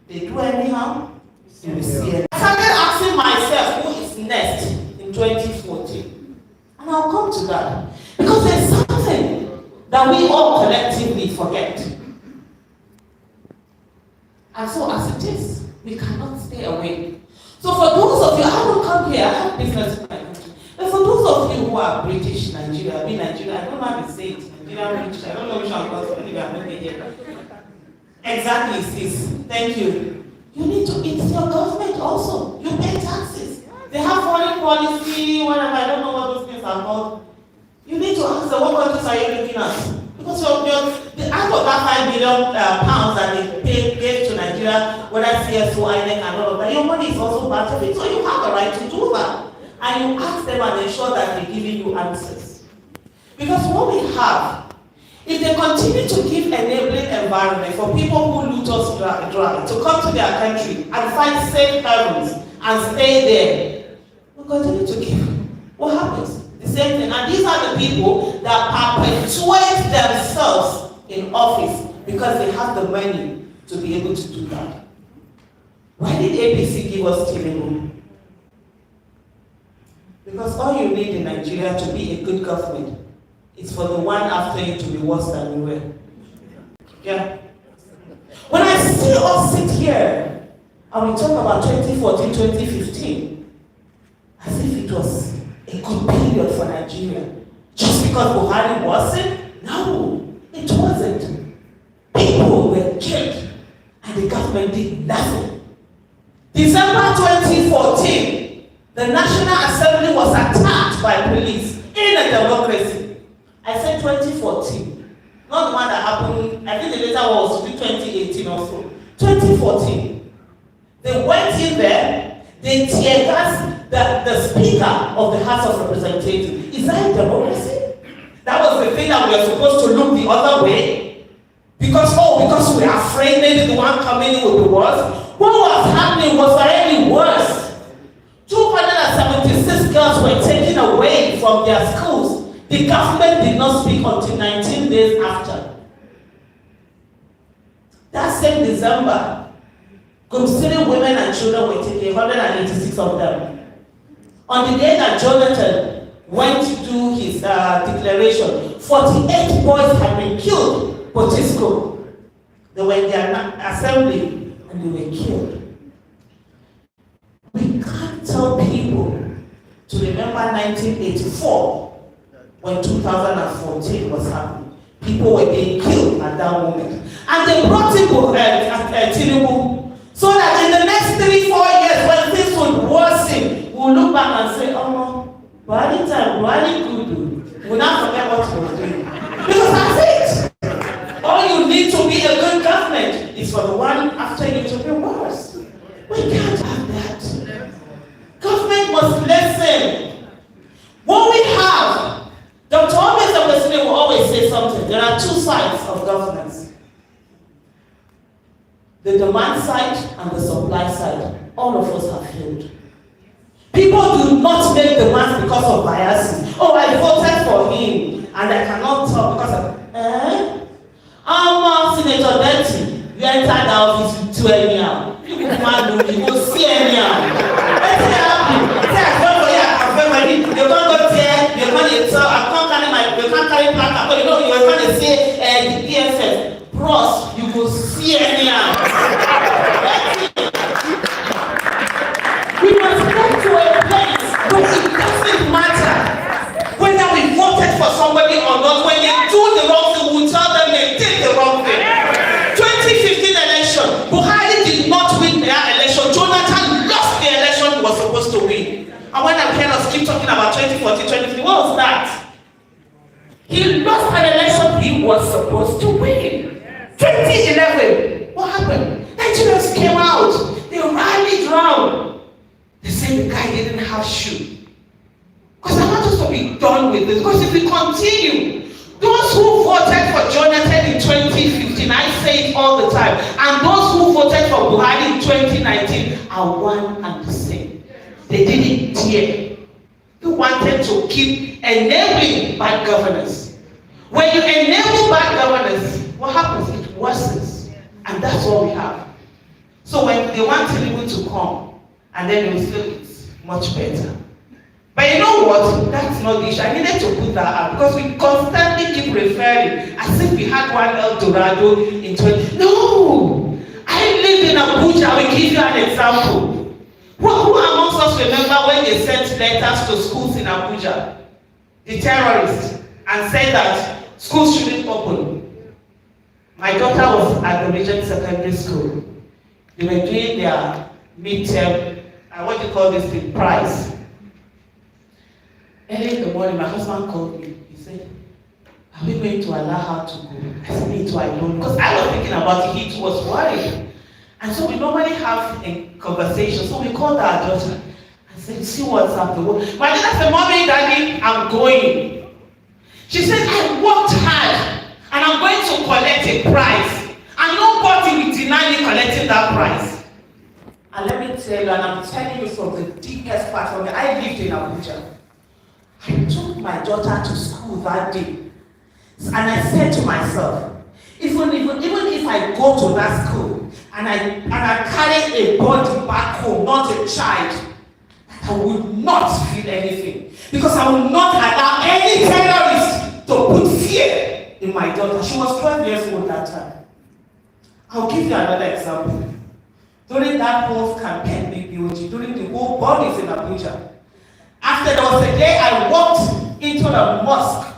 They do anyhow, you will see it. I started asking myself, who is next in 2014? And I'll come to that. Because there's something that we all collectively forget. And so as it is, we cannot stay away. So for those of you, I don't come here, I have business in my country. But for those of you who are British, Nigeria, I don't know how to say it. Nigerian British, I don't know which one because anyway, I'm not here. Exactly, sis. Thank you. You need to, it's your government also. You pay taxes. They have foreign policy, whatever, I don't know what those things are called. You need to answer what countries are you looking at? Because out of that £5 billion that they gave to Nigeria, whether CSO, INEC, and all of that, your money is also part of it. So you have a right to do that. And you ask them and ensure that they're giving you answers. Because what we have, if they continue to give enabling environment for people who loot us dry to come to their country and find safe havens and stay there, we'll continue to give. What happens? The same thing. And these are the people that perpetuate themselves in office because they have the money to be able to do that. Why did APC give us Tinubu? Because all you need in Nigeria to be a good government is for the one after you to be worse than you were. Yeah? When I see us sit here and we talk about 2014, 2015, as if it was a good period for Nigeria. Just because Buhari wasn't? No, it wasn't. People were killed and the government did nothing. December 2014, the National Assembly was attacked by police in a democracy. I said 2014, not the one that happened, I think the later one was 2018 or so. 2014. They went in there, they tear gassed the Speaker of the House of Representatives. Is that a democracy? That was the thing that we were supposed to look the other way? Because we are afraid maybe the one coming in will be worse. What was happening was already worse. 276 girls were taken away from their schools. The government did not speak until 19 days after. That same December, considering women and children were taken, 186 of them. On the day that Jonathan went to do his declaration, 48 boys had been killed, Potisco. They were in their assembly and they were killed. We can't tell people to remember 1984 when 2014 was happening. People were being killed at that moment. And they brought in Tinubu so that in the next 3-4 years when things would worsen, we'll look back and say, oh no, Buhari time, Buhari good. We'll not forget what he was doing. Because that's it. All you need to be a good government is for the one after you to be worse. We can't have that. Government must listen. What we have, Dr. Obes will always say something. There are two sides of governance. The demand side and the supply side. All of us have failed. People do not make demands because of biases. Oh, I voted for him and I cannot talk because of Senator Betty, you entered the office with 2 anyhow. You will see anyhow. Let's say I vote for you, I confirm my name. You can't go there, you can't tell, you can't carry placard, but you know, you're going to say the PSS. Bros, you will see anyhow. We must get to a place where it doesn't matter whether we voted for somebody or not. When they do the wrong thing, we tell them they did the wrong thing. 2015 election, Buhari did not win their election. Jonathan lost the election he was supposed to win. And when I hear us keep talking about 2014, 2015, what was that? He lost an election he was supposed to win. 2011, what happened? Nigerians came out. They rallied round. They said the guy didn't have shoe. Because I want us to be done with this. Because if we continue, those who voted for Jonathan in 2015, I say it all the time, and those who voted for Buhari in 2019 are one and the same. They didn't dare. They wanted to keep enabling bad governance. When you enable bad governance, what happens? It worsens. And that's what we have. So they want people to come, and then they will say it's much better. But you know what? That's not the issue. I needed to put that out because we constantly keep referring as if we had one El Dorado in 20. No! I live in Abuja. I will give you an example. Who amongst us remember when they sent letters to schools in Abuja, the terrorists, and said that schools shouldn't open? My daughter was at the Regent Secondary School. They were doing their midterm, what do you call this thing, prize. Early in the morning, my husband called me. He said, are we going to allow her to go? I said, me too, I don't. Because I was thinking about it, he too was worried. And so we normally have a conversation. So we called our daughter and said, see what's happening. My daughter said, Mommy, Daddy, I'm going. She said, I worked hard and I'm going to collect a prize. And nobody will deny me collecting that prize. And let me tell you, and I'm telling you from the deepest part of me, I lived in Abuja. I took my daughter to school that day. And I said to myself, even if I go to that school and I carry a body back home, not a child, I will not feel anything. Because I will not allow any terrorist to put fear in my daughter. She was 12 years old that time. I'll give you another example. During that whole campaign, during the whole bodies in Abuja, after there was a day I walked into the mosque,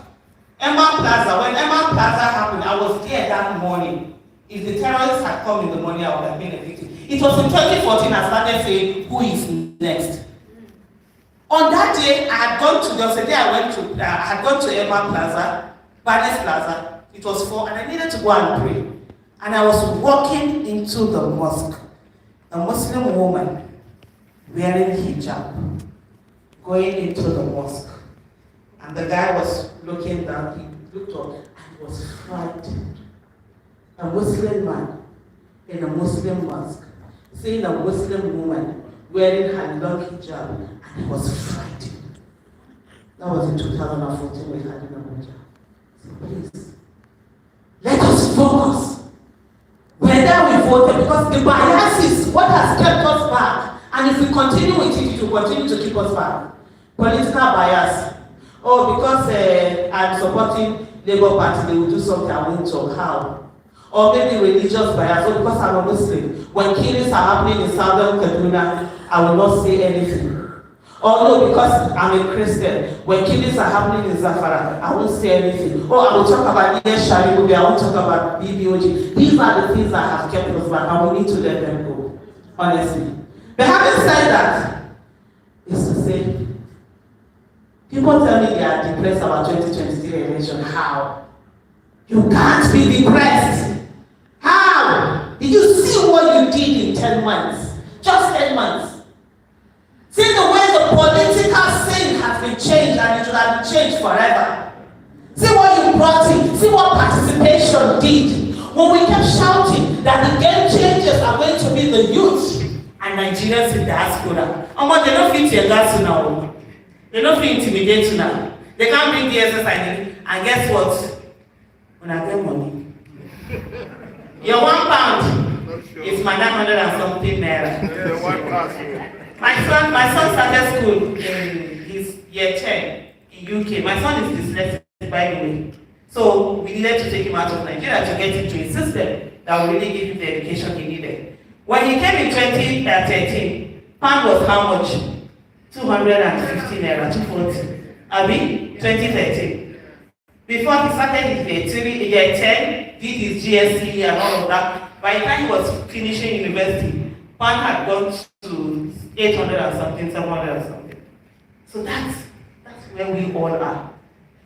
Emma Plaza. When Emma Plaza happened, I was there that morning. If the terrorists had come in the morning, I would have been a victim. It was in 2014 I started saying, who is next? On that day, there was a day I had gone to Emma Plaza, Barnes Plaza. It was 4, and I needed to go and pray. And I was walking into the mosque. A Muslim woman wearing hijab, going into the mosque. And the guy was looking down, he looked up and was frightened. A Muslim man in a Muslim mosque, seeing a Muslim woman wearing her long hijab, and he was frightened. That was in 2014 we had in Abuja. So please, let us focus. Whether we voted, because the bias is what has kept us back. And if we continue with it, it will continue to keep us back. Political bias. Oh, because I'm supporting Labour Party, they will do something I won't talk. How? Or maybe religious bias. Oh, because I'm a Muslim. When killings are happening in Southern Kaduna, I will not say anything. Or no, because I'm a Christian. When killings are happening in Zafara, I won't say anything. Oh, I will talk about Shari movie, I won't talk about BBOG. These are the things that have kept us back, and we need to let them go. Honestly. But having said that, is to say, people tell me they are depressed about 2023 election. How? You can't be depressed. How? Did you see what you did in 10 months? Just 10 months. See the way the political scene has been changed, and it will have been changed forever. See what you brought in. See what participation did. When we kept shouting that the game changers are going to be the youth and Nigerians in diaspora. They don't fit your gas now. They don't feel intimidated now. They can't bring the SSI. And guess what? When I get money, your £1 is my 900 and something naira. My son started school in his year 10 in UK. My son is dyslexic, by the way. So we needed to take him out of Nigeria to get into a system that would really give him the education he needed. When he came in 2013, pound was how much? 250 naira, 240. Abi, 2013. Before he started his year 10, did his GSE and all of that, by the time he was finishing university, pound had gone to 800 and something, 700 and something. So that's where we all are.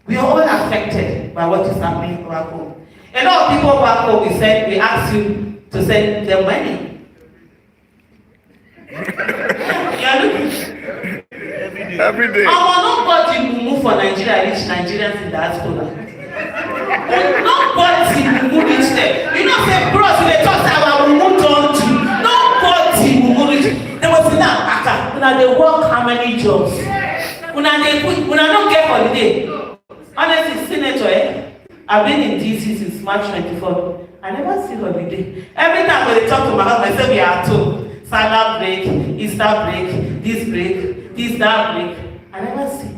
We are all affected by what is happening back home. A lot of people back home, we ask you to send them money. You're looking. Every day. Nobody will move for Nigeria, reach Nigerians in diaspora. Nobody will move reach there. You know, say, bros, they talk about we moved on to. Nobody will move reach. There was enough after. When they work how many jobs? When they quit, when I don't get holiday. Honestly, Senator, I've been in DC since March 24. I never see holiday. Every time when they talk to my husband, I say we are at home. Salah break, Easter break, this break, this, that break. I never see.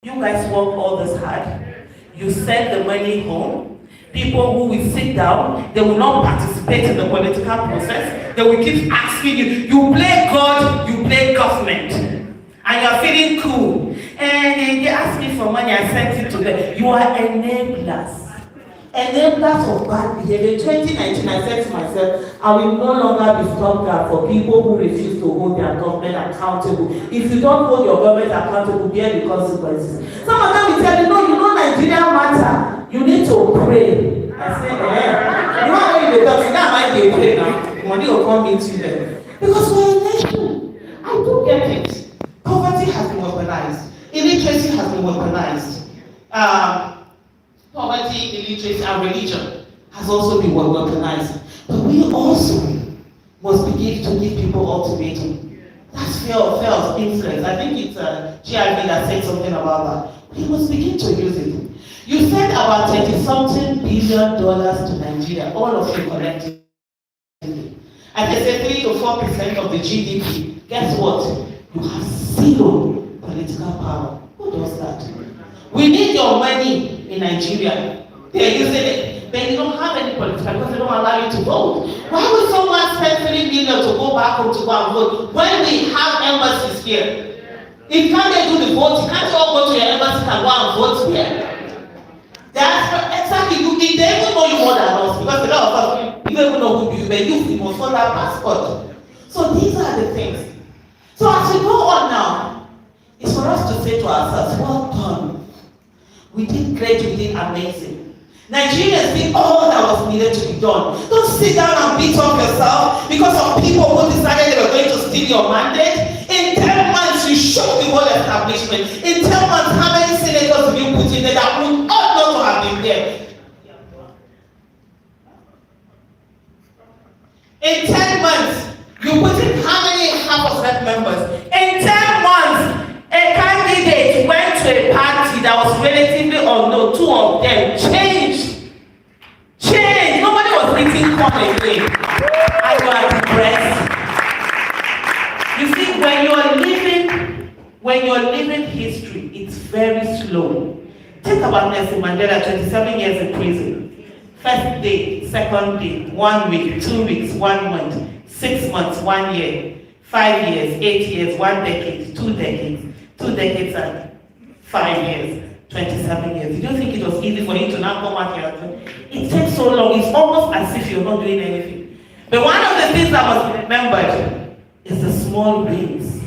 You guys work all this hard. You send the money home. People who will sit down, they will not participate in the political process. They will keep asking you. You play God, you play government. And you're feeling cool. And they ask me for money, I sent it to them. You are enablers. Enablers of bad behavior. In 2019, I said to myself, I will no longer be stopgap for people who refuse to hold their government accountable. If you don't hold your government accountable, bear the consequences. Some of them will tell you, no, you know Nigeria matter. You need to pray. I say, you know when you talk, now I might pray now. Money will come into them. Because we're a nation. I do get it. Poverty has been weaponized. Illiteracy has been weaponized. Poverty, illiteracy, and religion has also been weaponized. But we also must begin to give people ultimatum. That's fear of influence. I think it's GIV that said something about that. We must begin to use it. You send about $30-something billion to Nigeria, all of you collectively. And they say 3 to 4% of the GDP. Guess what? You have zero political power. Who does that? We need your money in Nigeria. They're using it. But you don't have any political because they don't allow you to vote. Why would someone spend 3 billion to go back home to go and vote when we have embassies here? If can't they do the vote, can't you all go to your embassy and go and vote here? That's exactly you. They even know you more than us because a lot of us, you don't even know who you are. You must hold that passport. So these are the things. So as we go on now, it's for us to say to ourselves, well done. We did great, we did amazing. Nigerians did all that was needed to be done. Don't sit down and beat up yourself because of people who decided they were going to steal your mandate. In 10 months, you shook the whole establishment. In 10 months, how many senators have you put in there that would ought not to have been there? In 10 months, you put in how many House of Rep members? In 10 months, a candidate went to a party that was relatively unknown. 2 of them changed. Nobody was eating corn again. And you are depressed. You see, when you're living history, it's very slow. Think about Nelson Mandela, 27 years in prison. First day, second day, 1 week, 2 weeks, 1 month, 6 months, 1 year, 5 years, 8 years, 1 decade, 2 decades, 2 decades and 5 years, 27 years. You don't think it was easy for him to now come out here? It takes so long. It's almost as if you're not doing anything. But one of the things that must be remembered is the small wins.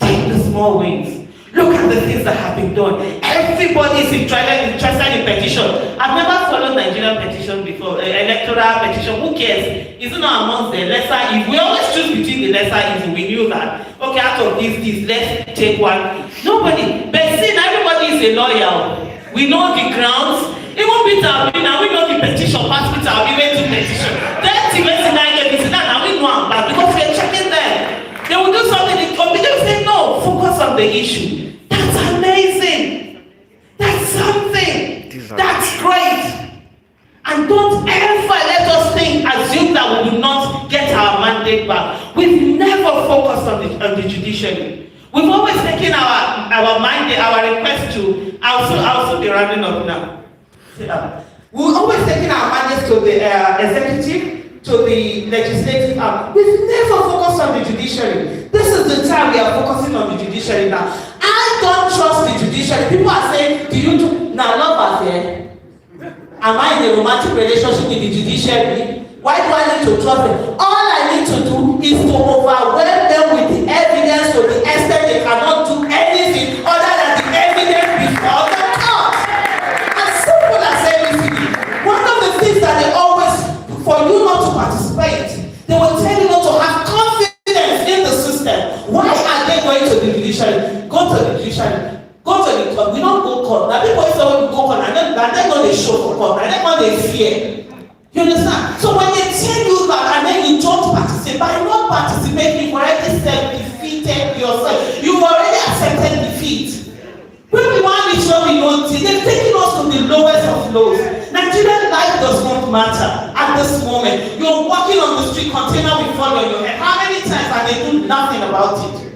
Take the small wins. Look at the things that have been done. Everybody is interested in petition. I've never followed Nigerian petition before, electoral petition. Who cares? It's not amongst the lesser evil. We always choose between the lesser evil. We knew that. Okay, out of this, let's take one. Nobody. But see, everybody is a lawyer. We know the grounds. It won't be our now. We know the petition. Pass with our event to petition. Then the rest of the now we know about because we're checking them. They will do something. They will say no. Focus on the issue. That's amazing. That's something. That's great. And don't ever let us assume that we will not get our mandate back. We've never focused on the judiciary. We've always taken our mandate, our request to. I'll also be rounding up now. We've always taken our mandates to the executive, to the legislative arm. We've never focused on the judiciary. This is the time we are focusing on the judiciary now. I don't trust the judiciary. People are saying, do you do now lovers here? Am I in a romantic relationship with the judiciary? Why do I need to trust them? All I need to do is to overwhelm them with the evidence to the extent they cannot do anything other than the evidence before the court. As simple as ABC. One of the things that they always, for you not to participate, they will tell you not to have confidence in the system. Why are they going to the judiciary? Go to the judiciary. Go to the court. We don't go court. Now people say when we go court, and then when they show for court, and then when they fear. You understand? So when they tell you that and then you don't participate, by not participating, you've already self-defeated yourself. You've already accepted defeat. When we want to show we know they've taken us to the lowest of lows. Nigerian life does not matter at this moment. You're walking on the street, container will fall on your head. How many times about it.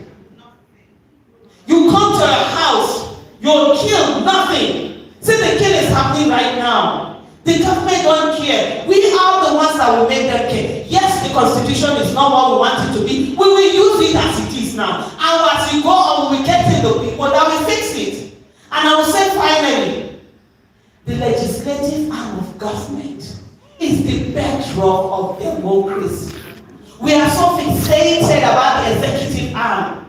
You come to a house, you're killed, nothing. See, the killing is happening right now. The government don't care. We are the ones that will make them care. Yes, the constitution is not what we want it to be. We will use it as it is now. And as we go on, we will get in the people that will fix it. And I will say finally, the legislative arm of government is the bedrock of democracy. We are so fixated about the executive arm.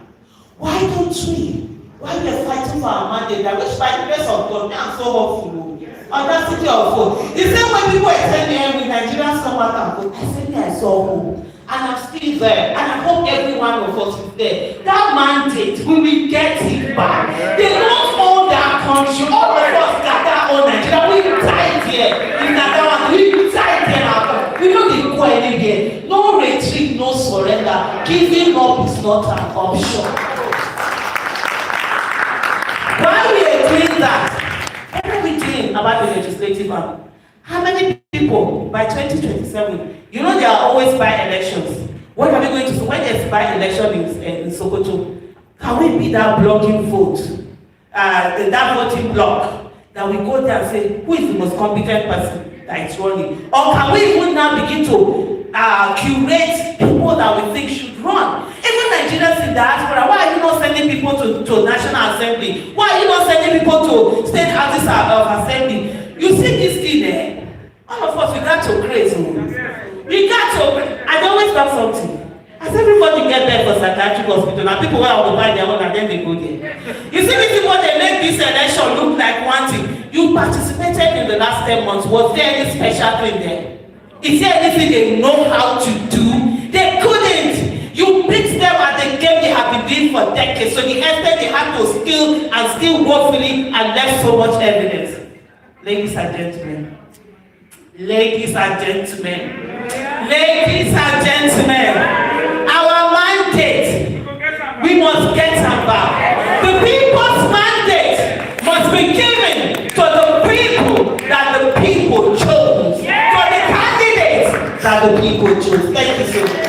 Why don't we? Why we are fighting for our mandate? I wish by the grace of God, I'm so hopeful. Audacity of hope. The same way people are telling me when Nigerians come out and vote, I said, I saw hope. And I'm still there. And I hope every one of us is there. That mandate, we will get it back. They don't own that country. All of us gather on Nigeria. We died here. In that one, we died here. We don't go anywhere. No retreat, no surrender. Giving up is not an option. Why we are doing that? Everything about the legislative arm. How many people by 2027? You know there are always by-elections. What are we going to do when there's by-election in Sokoto? Can we be that blocking vote, that voting block, that we go there and say who is the most competent person that is running? Or can we even now begin to curate people that we think should run? Even Nigerians in diaspora, why are you not sending people to National Assembly? Why are you not sending people to state houses of assembly? You see this thing there? All of us, we got to crazy. We got to, I always got something. As everybody get there for psychiatric hospital, and people will buy their own and then they go there. You see this people, they make this election look like one thing. You participated in the last 10 months. Was there any special thing there? Is there anything they know how to do? They couldn't. You beat them at the game they have been doing for decades. So the extent they had to still woefully and left so much evidence. Ladies and gentlemen. Ladies and gentlemen. Ladies and gentlemen. Our mandate, we must get them back. The people's mandate must be given to the people that the people chose. For the candidates that the people chose. Thank you so much.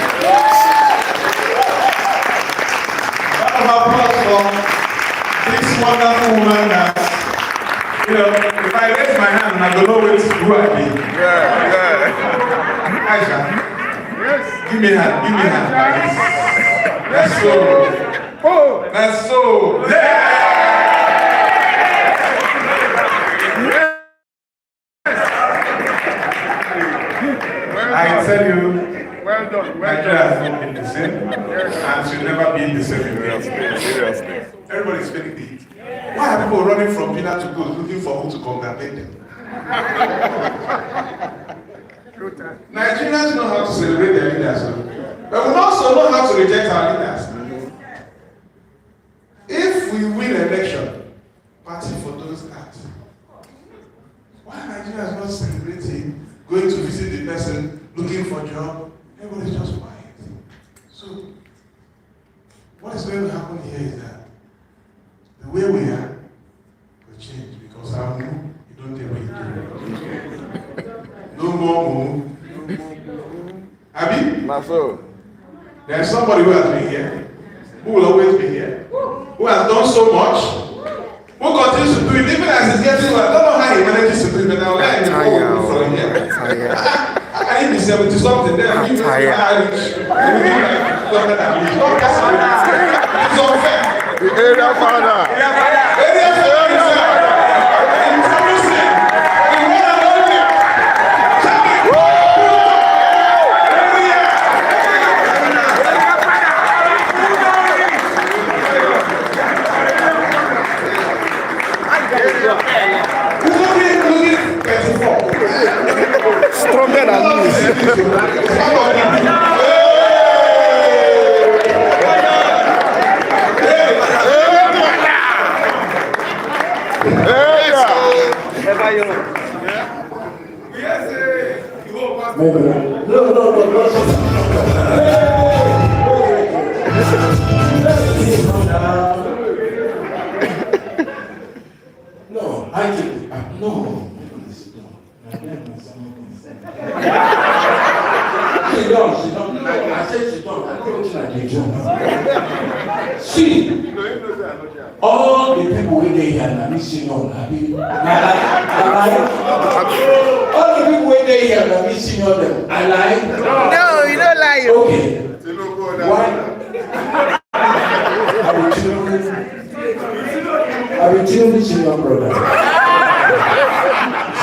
This wonderful woman that, if I raise my hand, I don't know who I be. Aisha, yes. Give me a hand, guys. That's so. That's so. I tell you, well done. Nigeria has not been the same, and should never be the same again. Everybody's feeling it. Why are people running from pillar to post looking for who to congratulate them? Nigerians know how to celebrate their leaders, but we also know how to reject our leaders. If we win an election, party for those acts. Why are Nigerians not celebrating, going to visit the person, looking for a job? Everybody's just quiet. So, what is going to happen here is that the way we are will change because our move, you don't take what you do. No more move. Abi? There's somebody who has been here, who will always be here, who has done so much, who continues to do it, even as he's getting well. I don't know how he manages to do it, but I'll let him go from here. I need 70 something there. It's unfair. The area father. Stronger than No, I think no. I said she don't. I don't think I can jump. See, all the people who they here now, listen on, all the people who they here now, listen on them. I lie? No, you don't lie. Okay. Why? I will tell you, senior brother.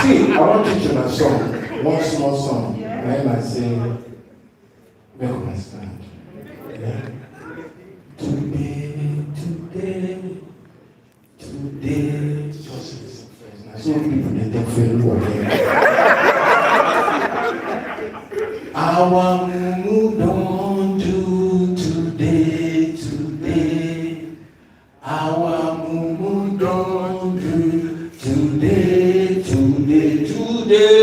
See, I want to teach you a song, one small song. When I say, make my stand. Yeah. Today, just listen first. Now, so people they think very well. Our mood on to today. Our mood on to today,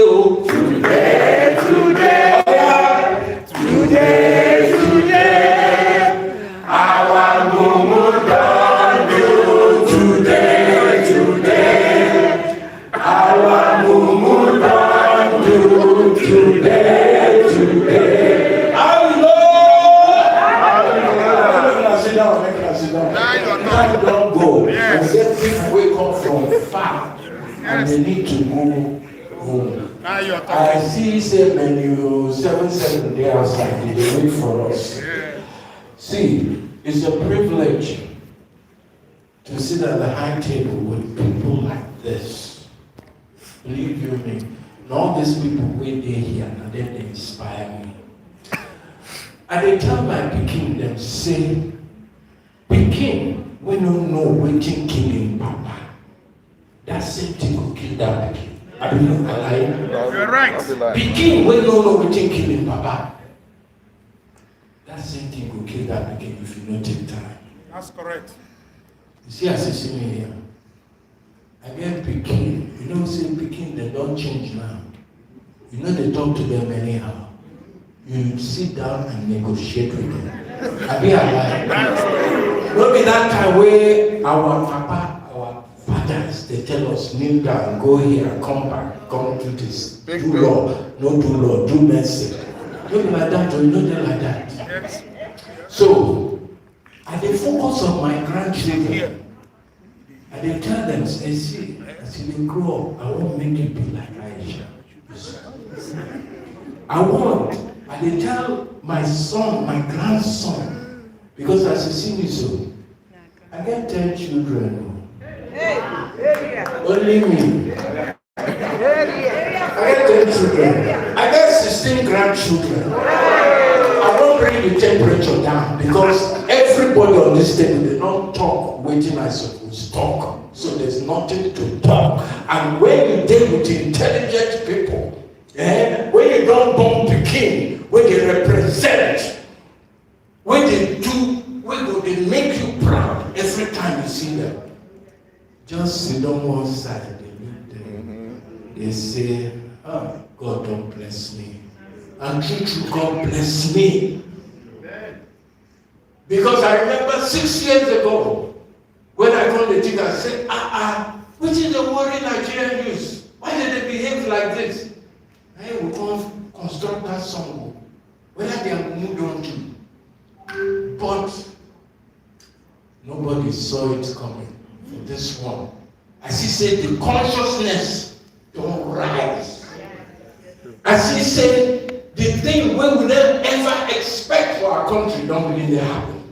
oh, today. Our mood on to today. Our mood on to today. Sit down. Time don't go. And get people wake up from far and they need to go home. I see say menu 7 day outside, they wait for us. See, it's a privilege to sit at the high table with people like this. Believe you me, and all these people wait there here and then they inspire me. And they tell my Peking them say, Peking, we don't know waiting killing Papa. That same thing will kill that Peking. I don't know why. You're right. Peking, we don't know waiting killing Papa. That same thing will kill that Peking if you don't take time. That's correct. You see, as you see me here, I get Peking. You know, say Peking, they don't change now. You know, they talk to them anyhow. You sit down and negotiate with them. I be alive. Not be that time where our papa, our fathers, they tell us, kneel down, go here, come back, come do this. Do law, no do law, do mercy. Don't be like that, or you know them like that. So, I dey focus on my grandchildren. I dey tell them, say, see, as you dey grow up, I want make you be like Aisha. I dey tell my son, my grandson, because as you see me so, I get 10 children. Only me. I get 10 children. I get 16 grandchildren. I won't bring the temperature down because everybody on this table, they don't talk waiting I suppose talk. So there's nothing to talk. And when you deal with intelligent people, when you don't bomb the king, when they represent, when they do, when they make you proud every time you see them. Just sit on one side, they look there. They say, oh, God don't bless me. And true, God bless me. Because I remember 6 years ago, when I got the thing, I said, which is the worry Nigerian youth? Why did they behave like this? Hey, we can't construct that song. Whether they have moved on to. But nobody saw it coming for this one. As he said, the consciousness don't rise. As he said, the thing we will never ever expect for our country don't really happen.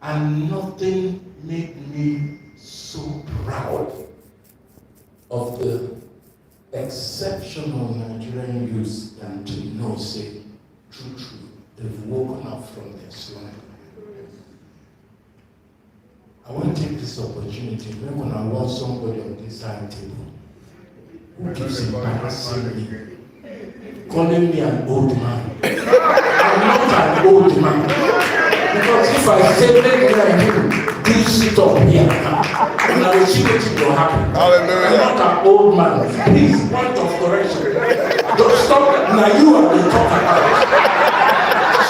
And nothing made me so proud of the exceptional Nigerian youth than to know, say, true, they've woken up from their slumber. I want to take this opportunity when I want somebody on this side table who keeps embarrassing me, calling me an old man. I'm not an old man. Because if I say, let me and you do sit up here, and I will see what will happen. Hallelujah. I'm not an old man. Please, point of correction. Don't stop. Now you are the talk about it.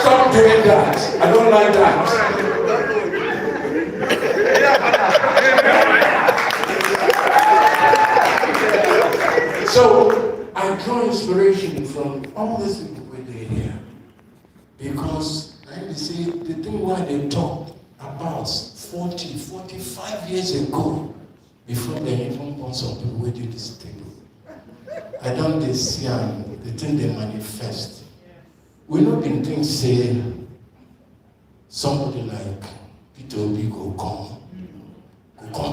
Stop doing that. I don't like that. So I draw inspiration from all these people who are here because I be say the thing why they talk about 40, 45 years ago, before they even born some people wey dey this table. I don't see the thing they manifest. We no been think say somebody like Peter Obi go come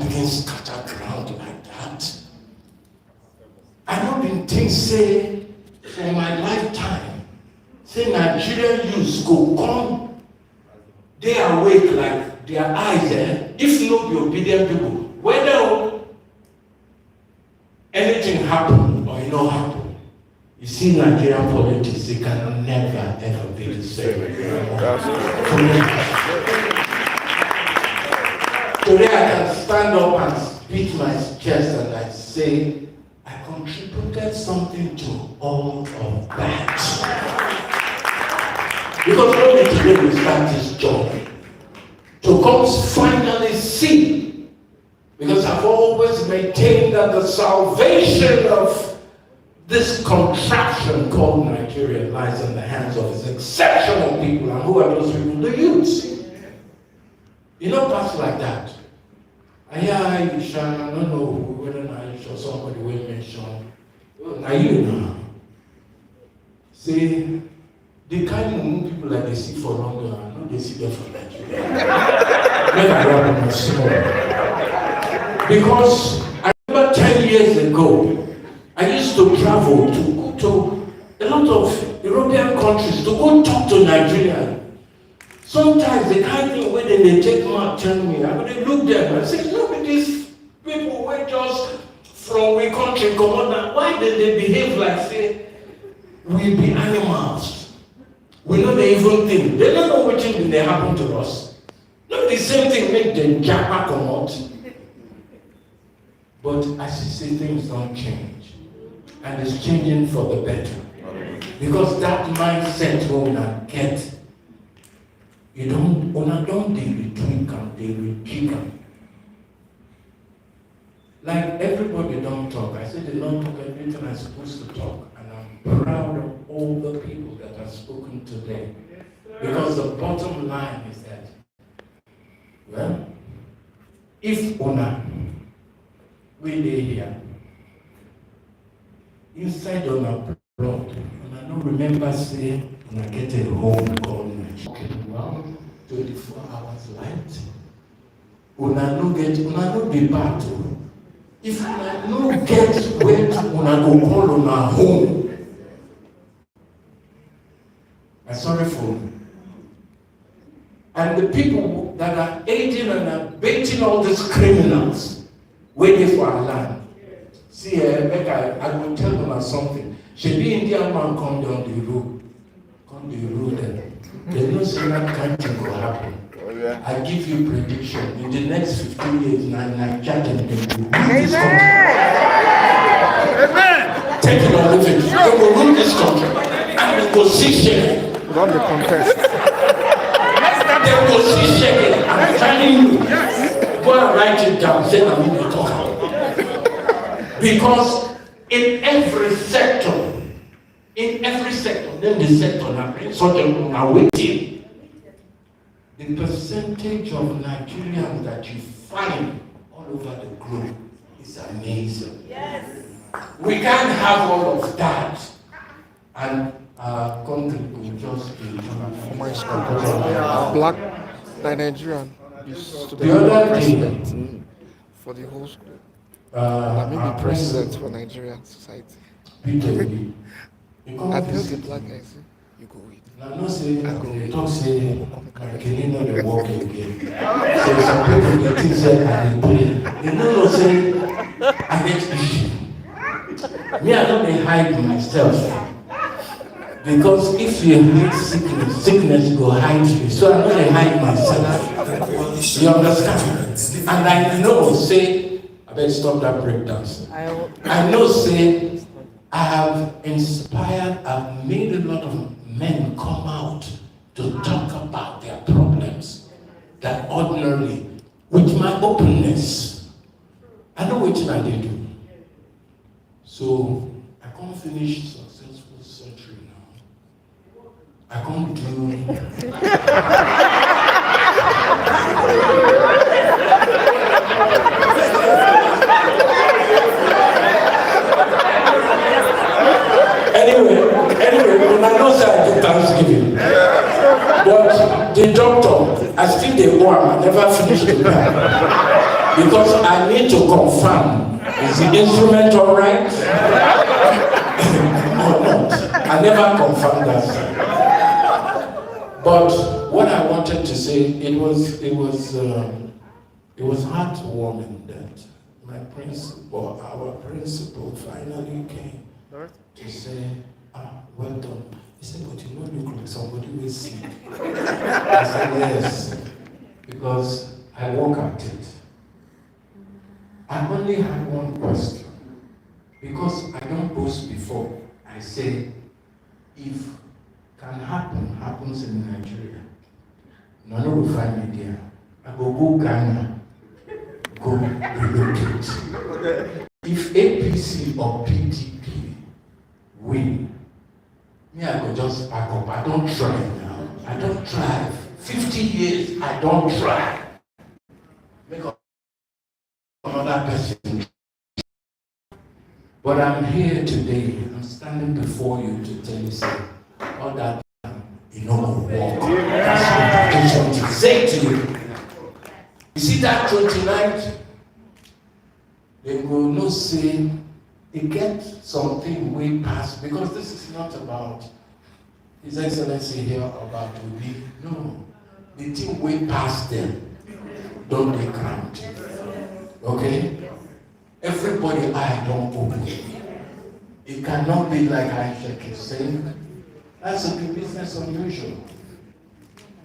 begin scatter ground like that. I no been think say for my lifetime, say Nigerian youths go come, they awake like their eyes, if not be obedient people, whether anything happen or it not happen. You see Nigerian politics, they can never ever be the same. Today I can stand up and beat my chest and I say, I contributed something to all of that. Because only today we start this journey. To come finally see. Because I've always maintained that the salvation of this contraption called Nigeria lies in the hands of its exceptional people. And who are those people? The youths. You know, pass like that. I hear Aisha, I don't know whether Aisha or somebody will mention. Now you know. See, the kind of people that they see for longer, I know they see them for Nigeria. Because I remember 10 years ago, I used to travel to go to a lot of European countries to go talk to Nigeria. Sometimes the kind thing when they take mark tell me, I would look them and say, look at these people were just from a country come on, why did they behave like say we be animals? We know they even think. They don't know what thing they happen to us. Not the same thing make them japa come out. But as you see, things don't change. And it's changing for the better. Because that mindset will not get. You don't they will tweak them, they will pick them. Like everybody don't talk. I said they don't talk everything I'm supposed to talk. And I'm proud of all the people that have spoken today. Because the bottom line is that, well, if we lay here, inside on our blood, and I don't remember saying, when I get a home called Nigeria, 24 hours light. Una no be battle. If una no get where una go call on our home, I'm sorry for you. And the people that are aiding and abetting all these criminals waiting for our land. See, I will tell them something. Should be Indian man come down the road. Come the road and there's no saying that kind of thing will happen. Oh, yeah. I give you prediction. In the next 15 years, Nigeria can be this country. Amen. Take it or leave it. They will rule this country. And the position. Not the contest. The position. I'm telling you. Go and write it down. Say I'm going to talk about. Because in every sector, then the sector now, such a waiting. The percentage of Nigerians that you find all over the globe is amazing. Yes. We can't have all of that, and our country will just be. Black Nigerian used to be president for the whole school. I may be president for Nigerian society. I tell the black guys, you go with. I know say, they talk say, can you know the walk again? So some people they think say, I dey play. They know say, I get issue. Me, I don't hide myself. Because if you hate sickness go hide you. So I don't hide myself. You understand? And I know say, I better stop that breakdance. I know say, I have inspired, I've made a lot of men come out to talk about their problems that ordinarily, with my openness, I know which I did do. So I can't finish successful surgery now. I can't do Anyway, when I know that I do Thanksgiving. But the doctor, I still dey go am, I never finish the plan. Because I need to confirm, is the instrument alright? Or not? I never confirmed that. But what I wanted to say, it was heartwarming that my principal, our principal, finally came to say, well done. He said, but you don't look like somebody who is sick. I said, yes, because I work at it. I only had one question, because I don't boast before. I say, if can happen, happens in Nigeria. None will find me there. I go Ghana, go relocate. If APC or PDP win, me, I go just pack up. I don't drive now. I don't drive. 50 years, I don't drive. Make another person. But I'm here today. I'm standing before you to tell you, say, all that you know walk. That's what I want to say to you. You see that 29th? They will not say they get something way past, because this is not about His Excellency here about Obi. No. The thing way past them. Don't they count? Okay? Everybody I don't open. It cannot be like Aisha is saying. That's a business unusual.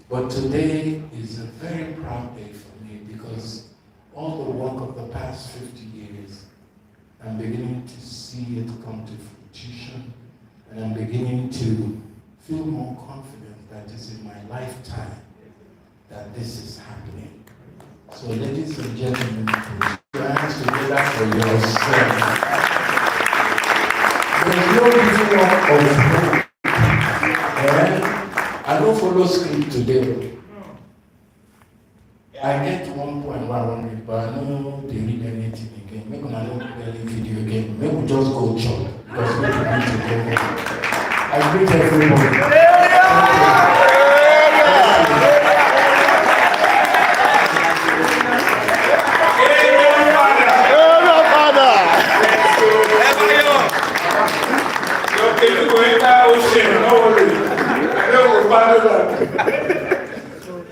But today is a very proud day for me, because all the work of the past 50 years, I'm beginning to see it come to fruition, and I'm beginning to feel more confident that it's in my lifetime that this is happening. So ladies and gentlemen, put your hands together for yourself. There's no giving up of hope. I don't follow script today. I get 1.100, but I don't read anything again. Maybe I don't read any video again. Maybe we just go chop, because we need to go. I greet everybody.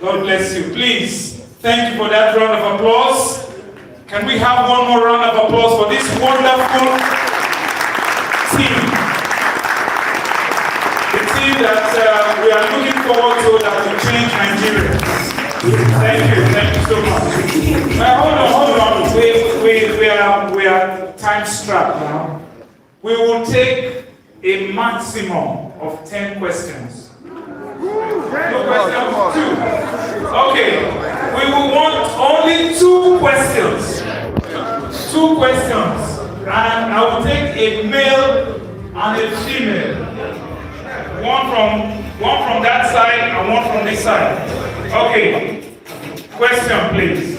God bless you. Please, thank you for that round of applause. Can we have one more round of applause for this wonderful team? The team that we are looking forward to, that will change Nigeria. Thank you so much. Now, hold on. We are time strapped now. We will take a maximum of 10 questions. No questions? 2. Okay. We will want only 2 questions. 2 questions. And I will take a male and a female. One from that side and one from this side. Okay. Question, please.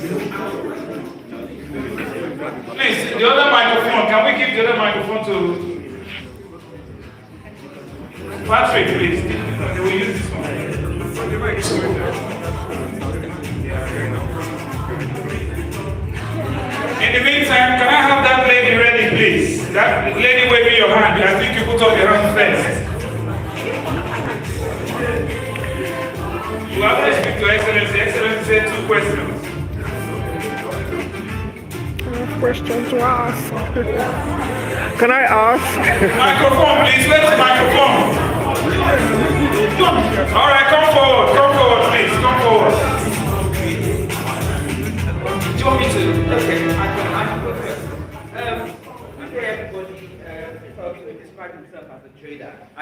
Please, the other microphone. Can we give the other microphone to Patrick, please? They will use this one. In the meantime, can I have that lady ready, please? That lady waving your hand. I think you put up your hand first. You have to speak to Excellency. Excellency said 2 questions. Question to ask. Can I ask? Microphone, please. Where's the microphone? All right, come forward, please. Come forward. Do you want me to? Okay, I can go first. Before everybody probably describe himself as a trader, I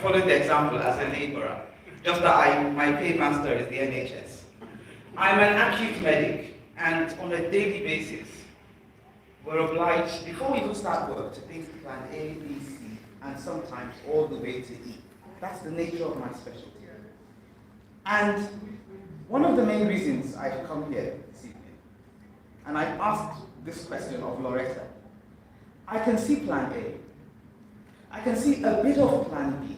followed the example as a laborer. Just that my paymaster is the NHS. I'm an acute medic, and on a daily basis, we're obliged, before we even start work, to think plan A, B, C, and sometimes all the way to E. That's the nature of my specialty. And one of the main reasons I've come here this evening, and I asked this question of Loretta, I can see plan A. I can see a bit of plan B.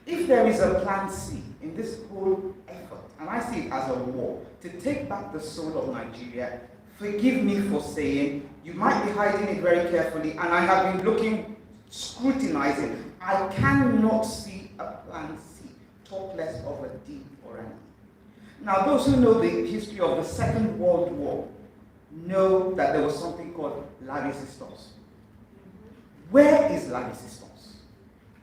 If there is a plan C in this whole effort, and I see it as a war, to take back the soul of Nigeria, forgive me for saying, you might be hiding it very carefully, and I have been looking, scrutinizing. I cannot see a plan C, talk less of a D or an E. Now, those who know the history of the Second World War know that there was something called la resistance. Where is la resistance?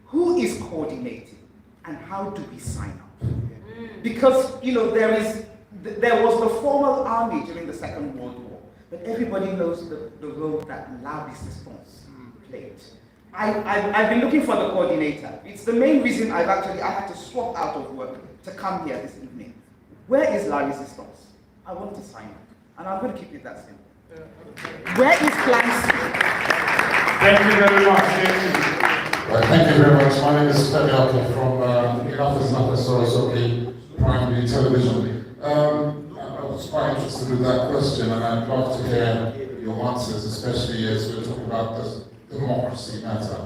Who is coordinating? And how do we sign up? Because, you know, there was the formal army during the Second World War, but everybody knows the role that la resistance played. I've been looking for the coordinator. It's the main reason I had to swap out of work to come here this evening. Where is la resistance? I want to sign up, and I'm going to keep it that simple. Where is plan C? Thank you very much. Thank you. Thank you very much. My name is Femi from Office Soki Primary Television. I was quite interested in that question, and I'd love to hear your answers, especially as we're talking about this democracy matter.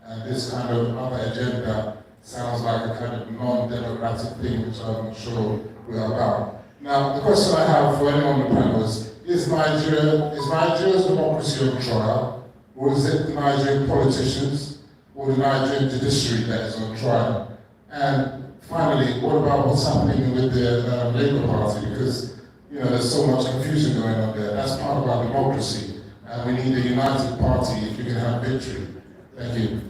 And this kind of other agenda sounds like a kind of non-democratic thing, which I'm sure we are about. Now, the question I have for anyone on the panel is Nigeria's democracy on trial? Or is it the Nigerian politicians or the Nigerian judiciary that is on trial? And finally, what about what's happening with the Labour Party? Because, you know, there's so much confusion going on there. That's part of our democracy. And we need a united party if we can have victory. Thank you.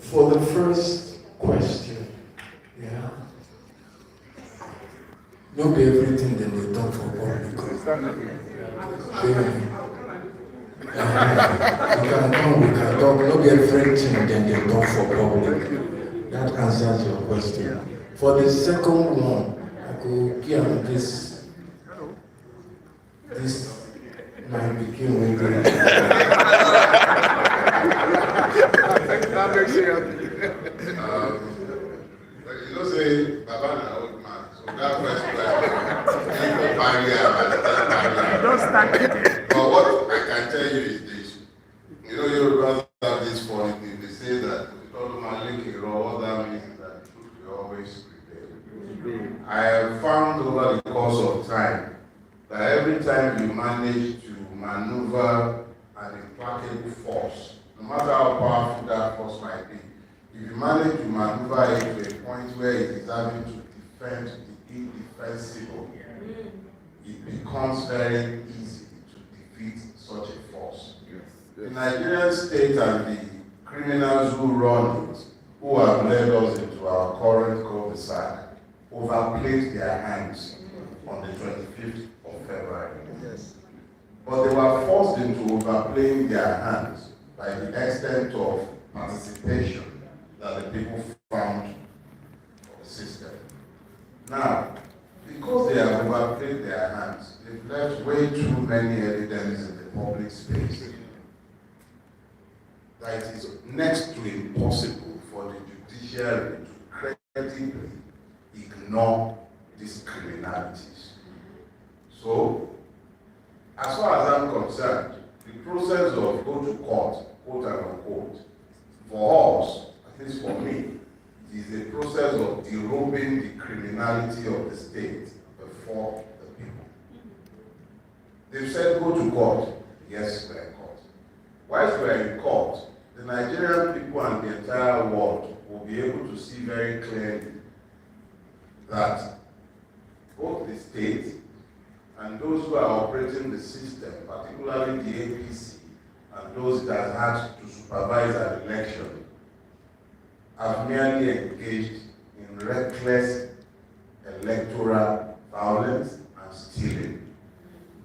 For the first question, yeah, not be everything that they talk for public. We can talk, not be everything that they talk for public. That answers your question. For the second one, I could give this might begin with that makes you happy. You don't say Baba na old man, so that first question, don't start. But what I can tell you is this. You know, you rather have this funny thing. They say that what that means is that we always prepare. I have found over the course of time that every time you manage to maneuver an implacable force, no matter how powerful that force might be, if you manage to maneuver it to a point where it is having to defend the indefensible, it becomes very easy to defeat such a force. The Nigerian state and the criminals who run it, who have led us into our current cul-de-sac, overplayed their hands on the 25th of February. Yes. But they were forced into overplaying their hands by the extent of participation that the people found for the system. Now, because they have overplayed their hands, they've left way too many evidence in the public space that it is next to impossible for the judiciary to credibly ignore these criminalities. So, as far as I'm concerned, the process of go to court, quote unquote, for us, at least for me, it is a process of derobing the criminality of the state before the people. They've said go to court. Yes, we're in court. Whilst we're in court, the Nigerian people and the entire world will be able to see very clearly that both the state and those who are operating the system, particularly the APC and those that had to supervise an election, have merely engaged in reckless electoral violence and stealing,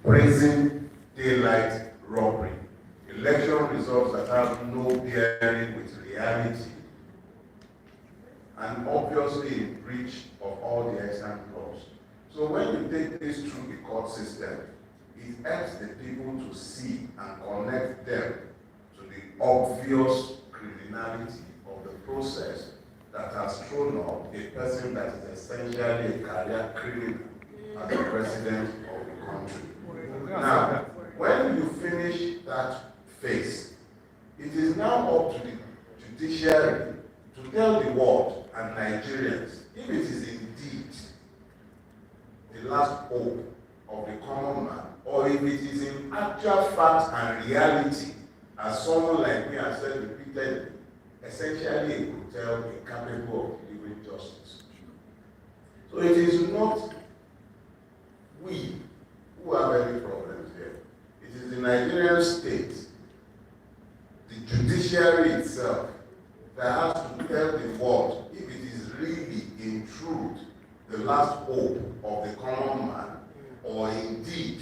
brazen daylight robbery, election results that have no bearing with reality, and obviously in breach of all the extant laws. So when you take this through the court system, it helps the people to see and connect them to the obvious criminality of the process that has thrown up a person that is essentially a career criminal as the president of the country. Now, when you finish that phase, it is now up to the judiciary to tell the world and Nigerians if it is indeed the last hope of the common man, or if it is in actual fact and reality, as someone like me has said repeatedly, essentially a hotel incapable of delivering justice. So it is not we who have any problems here. It is the Nigerian state, the judiciary itself, that has to tell the world if it is really, in truth, the last hope of the common man, or indeed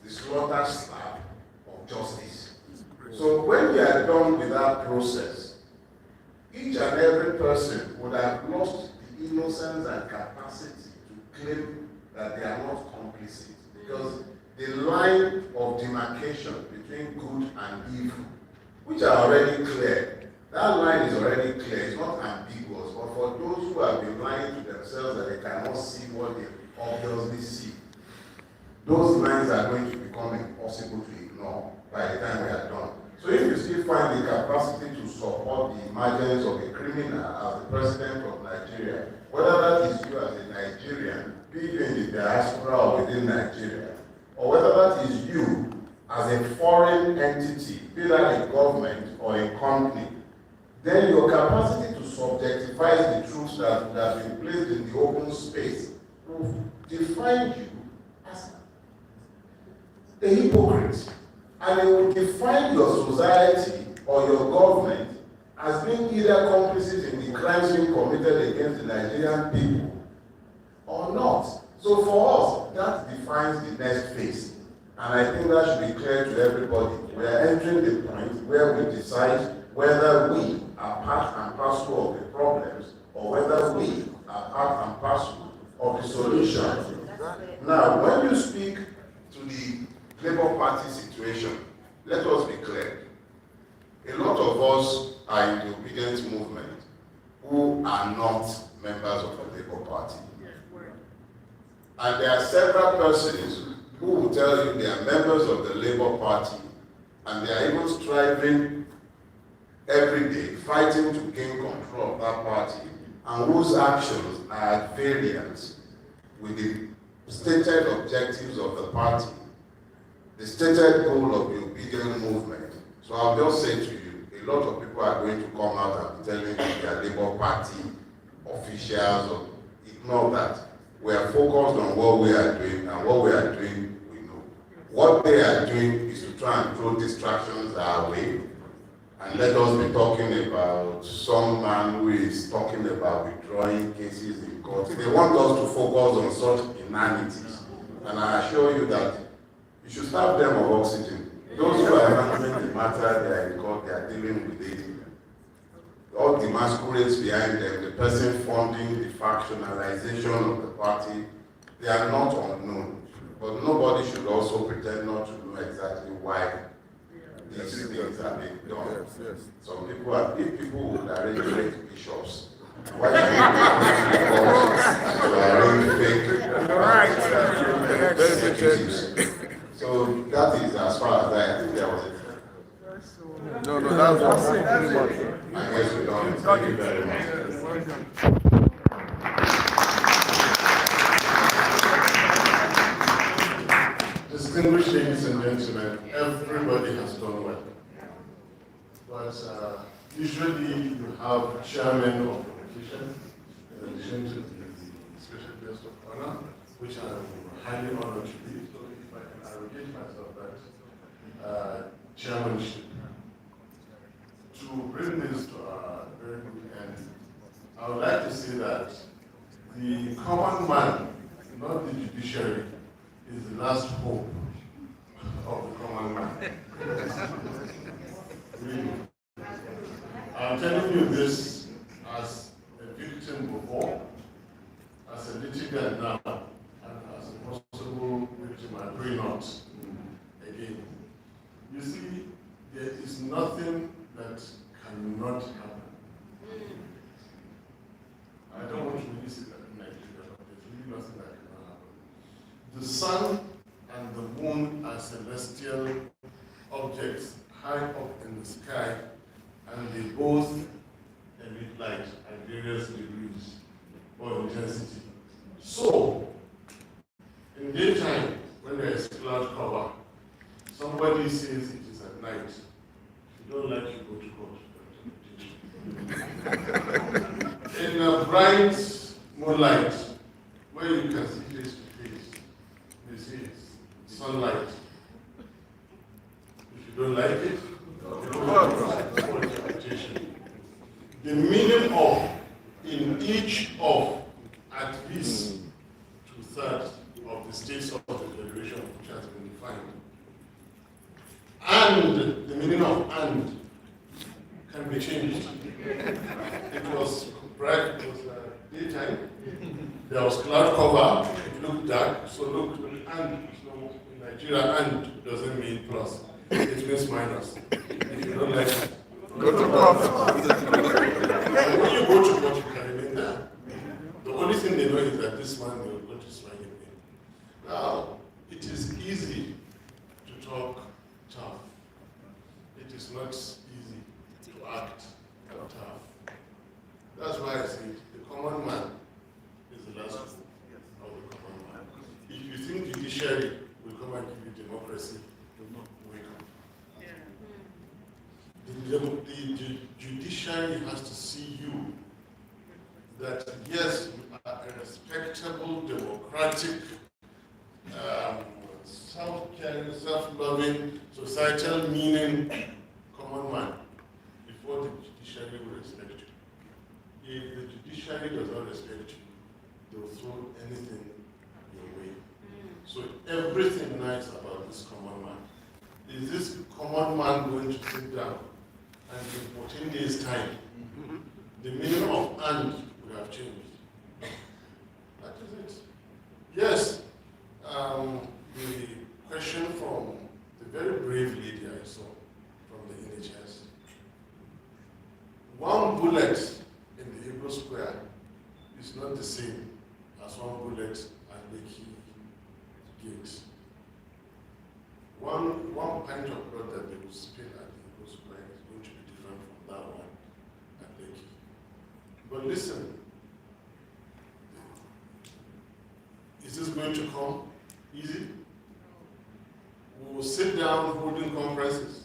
the slaughter slab of justice. So when we are done with that process, each and every person would have lost the innocence and capacity to claim that they are not complicit, because the line of demarcation between good and evil, which are already clear, that line is already clear, it's not ambiguous, but for those who have been lying to themselves that they cannot see what they obviously see, those lines are going to become impossible to ignore by the time we are done. So if you still find the capacity to support the emergence of a criminal as the president of Nigeria, whether that is you as a Nigerian, be you in the diaspora or within Nigeria, or whether that is you as a foreign entity, be that a government or a company, then your capacity to subjectify the truths that have been placed in the open space will define you as a hypocrite. And it will define your society or your government as being either complicit in the crimes being committed against the Nigerian people or not. So for us, that defines the next phase. And I think that should be clear to everybody. We are entering the point where we decide whether we are part and parcel of the problems or whether we are part and parcel of the solution. Now, when you speak to the Labour Party situation, let us be clear. A lot of us are in the obedience movement who are not members of the Labour Party. And there are several persons who will tell you they are members of the Labour Party and they are even striving every day, fighting to gain control of that party, and whose actions are at variance with the stated objectives of the party, the stated goal of the obedient movement. So I'll just say to you, a lot of people are going to come out and be telling you they are Labour Party officials, or ignore that. We are focused on what we are doing, and what we are doing, we know. What they are doing is to try and throw distractions our way, and let us be talking about some man who is talking about withdrawing cases in court. They want us to focus on such inanities. And I assure you that you should starve them of oxygen. Those who are handling the matter, they are in court, they are dealing with it. All the masquerades behind them, the person funding the factionalization of the party, they are not unknown. But nobody should also pretend not to know exactly why these things are being done. Some people are, if people would arrange fake bishops, why should people arrange fake So that is as far as I think there was it. No, that was pretty much. I guess we don't. Thank you very much. Distinguished ladies and gentlemen, everybody has done well. But usually you have chairman of the occasion, in addition to the special guest of honor, which I'm highly honored to be. So if I can arrogate myself that chairmanship, to bring this to a very good end, I would like to say that the common man, not the judiciary, is the last hope of the common man. Really. I'm telling you this as a victim before, as a litigant now, and The sun and the moon are celestial objects high up in the sky, and they both emit light at various degrees or intensity. So, in daytime, when there is cloud cover, somebody says it is at night. If you don't like, you go to court. In a bright moonlight, where you can see face to face, they say it's sunlight. If you don't like it, you go to court. The meaning of in each of at least 2/3 of the states of the Federation which has been defined. And the meaning of "and" can be changed. It was bright, it was daytime, there was cloud cover, it looked dark, so look, and so in Nigeria, and doesn't mean plus, it means minus. If you don't like it, go to court. And when you go to court, you can remain there. The only thing they know is that this man will go to swing him in. Now, it is easy to talk tough. It is not easy to act tough. That's why I say the common man is the last of the common man. If you think judiciary will come and give you democracy, wake up. The judiciary has to see you that yes, you are a respectable, democratic, self-caring, self-loving, societal meaning common man before the judiciary will respect you. If the judiciary does not respect you, they will throw anything your way. So everything nice about this common man. Is this common man going to sit down and in 14 days' time, the meaning of "and" would have changed? That is it. Yes, the question from the very brave lady I saw from the NHS. One bullet in the Hebrew Square is not the same as one bullet at the key gate. One pint of blood that they will spill at the Hebrew Square is going to be different from that one at the key. But listen, is this going to come easy? We will sit down holding conferences,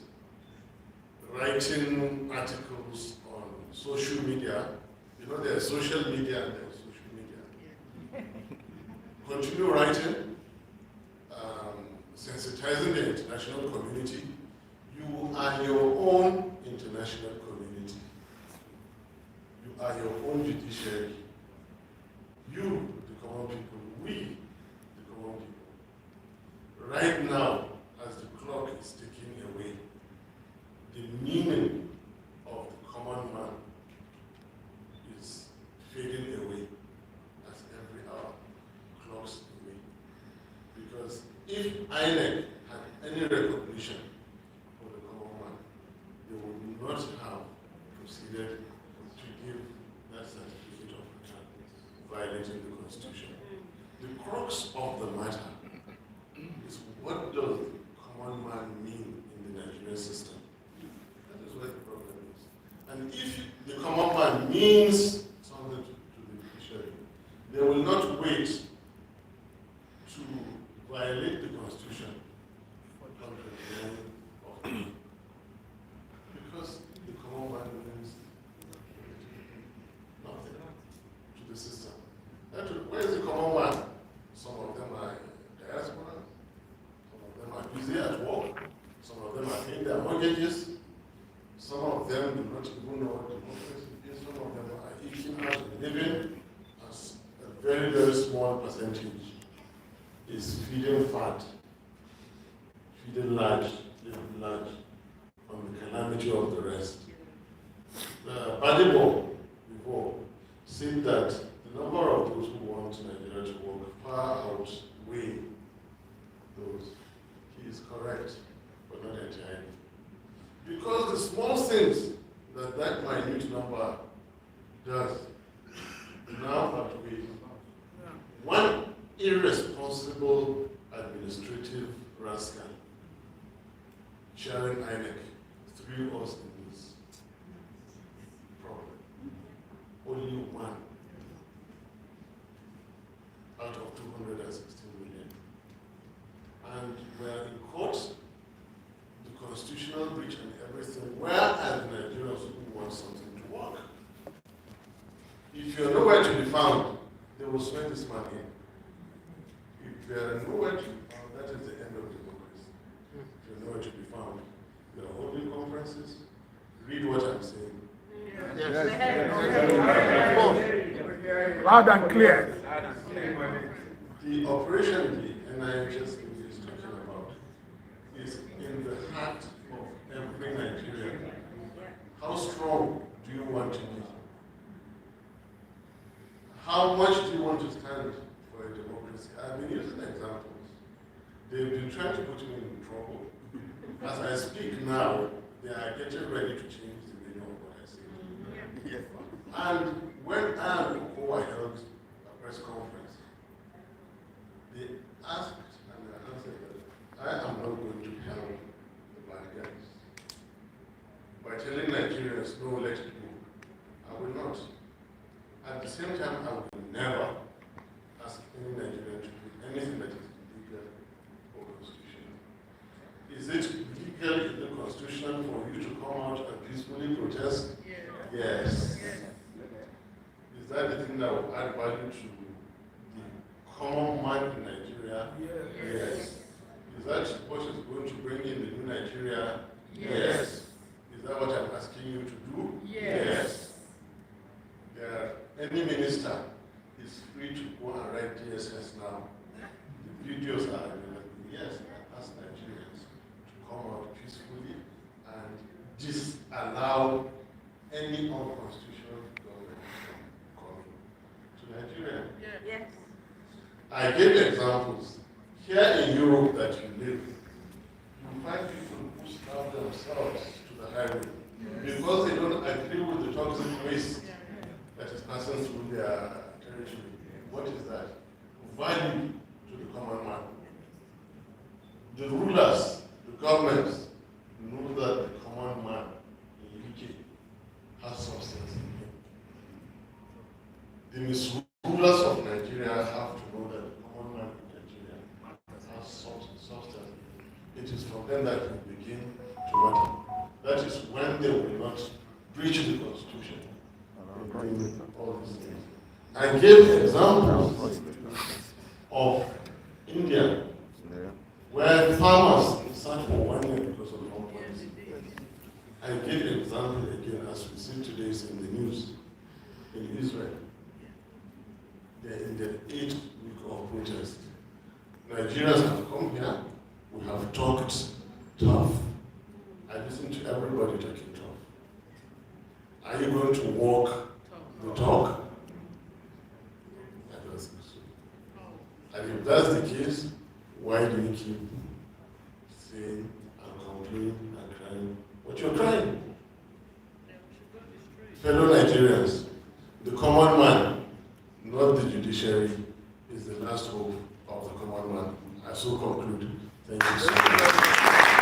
writing articles on social media. You know, there's social media and there's social media. Continue writing, sensitizing the international community. You are your own international community. You are your own judiciary. You, the common people, we, the common people. Right now, as the clock is ticking away, the meaning of the common man is fading away as every hour clocks away. Because if INEC had any recognition for the common man, they would not have proceeded to give that certificate of return, violating the Constitution. The crux of the matter is what does common man mean in the Nigerian system? That is where the problem is. And if the common man means something to the judiciary, they will not wait to violate the Constitution until the end of the day. Because the common man means nothing to the system. Where is the common man? Some of them are in diaspora, some of them are busy at work, some of them are paying their mortgages, some of them do not even know what democracy is, some of them are eating out a living, as a very, very small percentage is feeding fat, feeding large, living large, on the calamity of the rest. Badibo before said that the number of those who want Nigeria to work far outweigh those. He is correct, but not entirely. Because the small things that minute number does now outweigh. irresponsible administrative rascal chairing INEC threw us in this problem. Only one out of 216 million. And we're in court, the constitutional breach and everything, whereas Nigerians who want something to work. If you're nowhere to be found, they will swear this man in. If you're nowhere to be found, that is the end of democracy. If you're nowhere to be found, there are holding conferences. Read what I'm saying. Loud and clear. The operation the NIHS is talking about is in the heart of every Nigerian. How strong do you want to be? How much do you want to stand for a democracy? I've been using examples. They've been trying to put me in trouble. As I speak now, they are getting ready to change the meaning of what I say. And when I and Okowa held a press conference, they asked and I answered that I am not going to help the bad guys. By telling Nigerians, no, let it go. I will not. At the same time, I will never ask any Nigerian to do anything that is illegal or constitutional. Is it legal in the Constitution for you to come out and peacefully protest? Yes. Is that the thing that will add value to the common man in Nigeria? Yes. Is that what is going to bring in the new Nigeria? Yes. Is that what I'm asking you to do? Yes. Any minister is free to go and write DSS now. The videos are available. Yes, I ask Nigerians to come out peacefully and disallow any unconstitutional government coming to Nigeria. Yes. I gave examples. Here in Europe that you live, you find people who starve themselves to the highway because they don't agree with the toxic waste that is passing through their territory. What is that? Value to the common man. The rulers, the governments, know that the common man in the UK has substance in him. The misrulers of Nigeria have to know that the common man in Nigeria has substance. It is from them that we begin to matter. That is when they will not breach the Constitution. All these things. I gave examples of India, where farmers sat for 1 year because of home policy. I gave an example again, as we see today is in the news, in Israel. They're in the 8th week of protest. Nigerians have come here, we have talked tough. I listen to everybody talking tough. Are you going to walk the talk? I don't think so. And if that's the case, why do you keep saying and complaining and crying what you're crying? Fellow Nigerians, the common man, not the judiciary, is the last hope of the common man. I so conclude. Thank you so much.